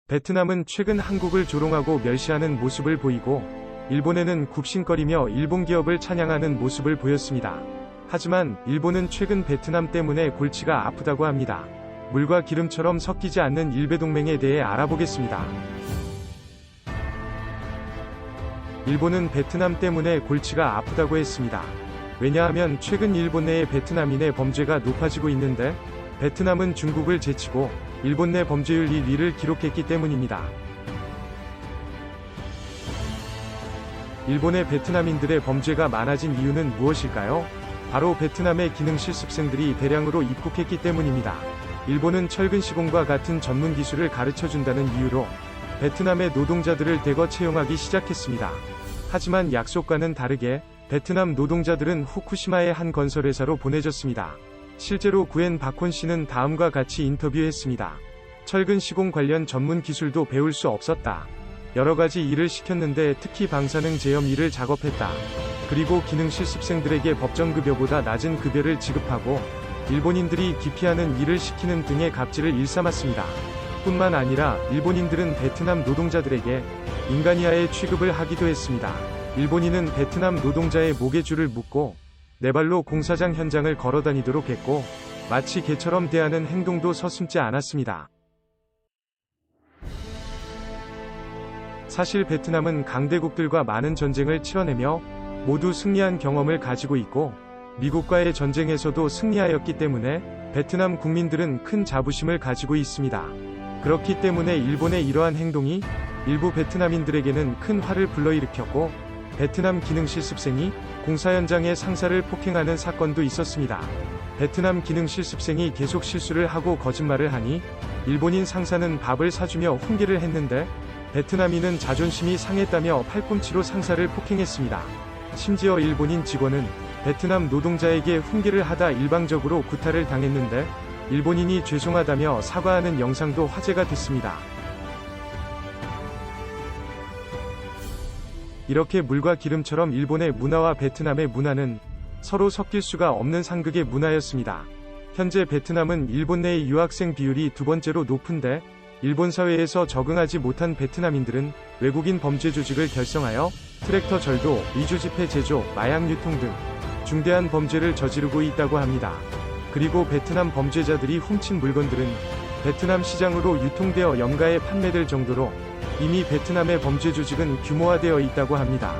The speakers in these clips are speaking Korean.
베트남은 최근 한국을 조롱하고 멸시하는 모습을 보이고, 일본에는 굽신거리며 일본 기업을 찬양하는 모습을 보였습니다. 하지만 일본은 최근 베트남 때문에 골치가 아프다고 합니다. 물과 기름처럼 섞이지 않는 일베동맹에 대해 알아보겠습니다. 일본은 베트남 때문에 골치가 아프다고 했습니다. 왜냐하면 최근 일본 내의 베트남인의 범죄가 높아지고 있는데, 베트남은 중국을 제치고 일본 내 범죄율 1위를 기록했기 때문입니다. 일본의 베트남인들의 범죄가 많아진 이유는 무엇일까요? 바로 베트남의 기능 실습생들이 대량으로 입국했기 때문입니다. 일본은 철근 시공과 같은 전문 기술을 가르쳐준다는 이유로 베트남의 노동자들을 대거 채용하기 시작했습니다. 하지만 약속과는 다르게 베트남 노동자들은 후쿠시마의 한 건설회사로 보내졌습니다. 실제로 구엔 박혼 씨는 다음과 같이 인터뷰했습니다. 철근 시공 관련 전문 기술도 배울 수 없었다. 여러 가지 일을 시켰는데 특히 방사능 제염 일을 작업했다. 그리고 기능 실습생들에게 법정급여보다 낮은 급여를 지급하고 일본인들이 기피하는 일을 시키는 등의 갑질을 일삼았습니다. 뿐만 아니라 일본인들은 베트남 노동자들에게 인간 이하의 취급을 하기도 했습니다. 일본인은 베트남 노동자의 목에 줄을 묶고 네 발로 공사장 현장을 걸어다니도록 했고, 마치 개처럼 대하는 행동도 서슴지 않았습니다. 사실 베트남은 강대국들과 많은 전쟁을 치러내며 모두 승리한 경험을 가지고 있고, 미국과의 전쟁에서도 승리하였기 때문에 베트남 국민들은 큰 자부심을 가지고 있습니다. 그렇기 때문에 일본의 이러한 행동이 일부 베트남인들에게는 큰 화를 불러일으켰고, 베트남 기능 실습생이 공사 현장의 상사를 폭행하는 사건도 있었습니다. 베트남 기능 실습생이 계속 실수를 하고 거짓말을 하니 일본인 상사는 밥을 사주며 훈계를 했는데, 베트남인은 자존심이 상했다며 팔꿈치로 상사를 폭행했습니다. 심지어 일본인 직원은 베트남 노동자에게 훈계를 하다 일방적으로 구타를 당했는데, 일본인이 죄송하다며 사과하는 영상도 화제가 됐습니다. 이렇게 물과 기름처럼 일본의 문화와 베트남의 문화는 서로 섞일 수가 없는 상극의 문화였습니다. 현재 베트남은 일본 내의 유학생 비율이 두 번째로 높은데, 일본 사회에서 적응하지 못한 베트남인들은 외국인 범죄 조직을 결성하여 트랙터 절도, 위조 지폐 제조, 마약 유통 등 중대한 범죄를 저지르고 있다고 합니다. 그리고 베트남 범죄자들이 훔친 물건들은 베트남 시장으로 유통되어 염가에 판매될 정도로 이미 베트남의 범죄 조직은 규모화되어 있다고 합니다.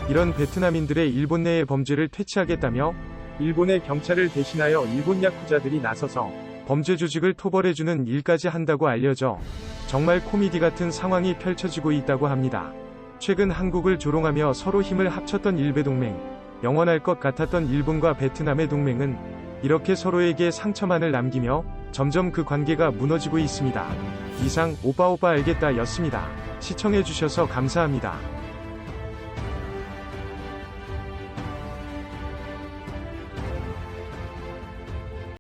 이런 베트남인들의 일본 내의 범죄를 퇴치하겠다며 일본의 경찰을 대신하여 일본 야쿠자들이 나서서 범죄 조직을 토벌해주는 일까지 한다고 알려져 정말 코미디 같은 상황이 펼쳐지고 있다고 합니다. 최근 한국을 조롱하며 서로 힘을 합쳤던 일베동맹, 영원할 것 같았던 일본과 베트남의 동맹은 이렇게 서로에게 상처만을 남기며 점점 그 관계가 무너지고 있습니다. 이상 오빠 알겠다 였습니다. 시청해주셔서 감사합니다.